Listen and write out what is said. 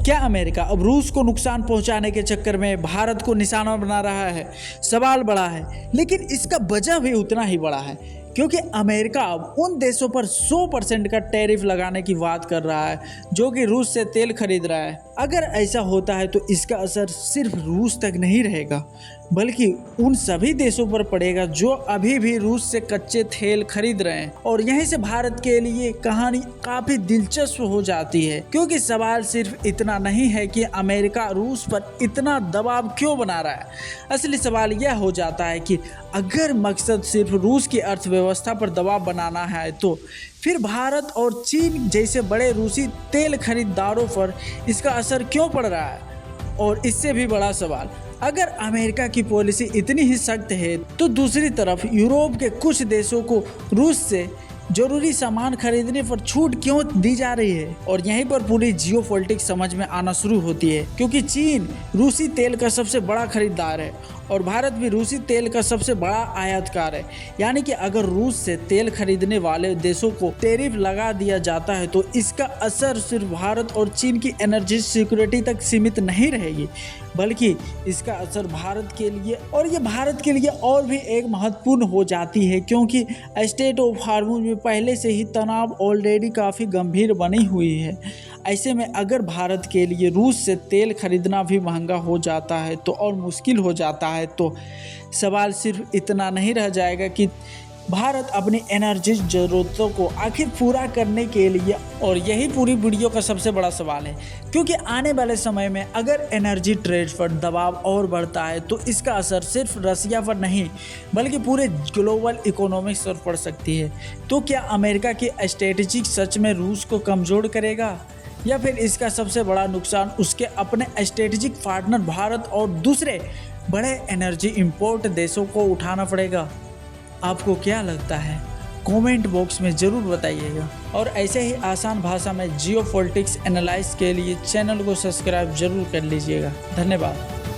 क्या अमेरिका अब रूस को नुकसान पहुंचाने के चक्कर में भारत को निशाना बना रहा है? सवाल बड़ा है, लेकिन इसका वजह भी उतना ही बड़ा है, क्योंकि अमेरिका अब उन देशों पर 100% का टैरिफ लगाने की बात कर रहा है जो कि रूस से तेल खरीद रहा है। अगर ऐसा होता है तो इसका असर सिर्फ रूस तक नहीं रहेगा, बल्कि उन सभी देशों पर पड़ेगा जो अभी भी रूस से कच्चे तेल खरीद रहे हैं। और यहीं से भारत के लिए कहानी काफी दिलचस्प हो जाती है, क्योंकि सवाल सिर्फ इतना नहीं है कि अमेरिका रूस पर इतना दबाव क्यों बना रहा है। असली सवाल यह हो जाता है कि अगर मकसद सिर्फ रूस की अर्थव्यवस्था पर दबाव बनाना है तो फिर भारत और चीन जैसे बड़े रूसी तेल खरीदारों पर इसका असर क्यों पड़ रहा है। और इससे भी बड़ा सवाल, अगर अमेरिका की पॉलिसी इतनी ही सख्त है तो दूसरी तरफ यूरोप के कुछ देशों को रूस से जरूरी सामान खरीदने पर छूट क्यों दी जा रही है। और यहीं पर पूरी जियोपॉलिटिक्स समझ में आना शुरू होती है, क्योंकि चीन रूसी तेल का सबसे बड़ा खरीदार है और भारत भी रूसी तेल का सबसे बड़ा आयातकार है। यानी कि अगर रूस से तेल खरीदने वाले देशों को टैरिफ लगा दिया जाता है तो इसका असर सिर्फ भारत और चीन की एनर्जी सिक्योरिटी तक सीमित नहीं रहेगी, बल्कि इसका असर भारत के लिए और भी एक महत्वपूर्ण हो जाती है, क्योंकि स्टेट ऑफ हार्मोज में पहले से ही तनाव ऑलरेडी काफ़ी गंभीर बनी हुई है। ऐसे में अगर भारत के लिए रूस से तेल खरीदना भी महंगा हो जाता है तो और मुश्किल हो जाता है, तो सवाल सिर्फ इतना नहीं रह जाएगा कि भारत अपनी एनर्जी ज़रूरतों को आखिर पूरा करने के लिए। और यही पूरी वीडियो का सबसे बड़ा सवाल है, क्योंकि आने वाले समय में अगर एनर्जी ट्रेड पर दबाव और बढ़ता है तो इसका असर सिर्फ रसिया पर नहीं बल्कि पूरे ग्लोबल इकोनॉमिक्स पर पड़ सकती है। तो क्या अमेरिका की स्ट्रेटेजी सच में रूस को कमज़ोर करेगा, या फिर इसका सबसे बड़ा नुकसान उसके अपने स्ट्रेटेजिक पार्टनर भारत और दूसरे बड़े एनर्जी इंपोर्ट देशों को उठाना पड़ेगा? आपको क्या लगता है? कमेंट बॉक्स में ज़रूर बताइएगा। और ऐसे ही आसान भाषा में जियोपॉलिटिक्स एनालाइज के लिए चैनल को सब्सक्राइब जरूर कर लीजिएगा। धन्यवाद।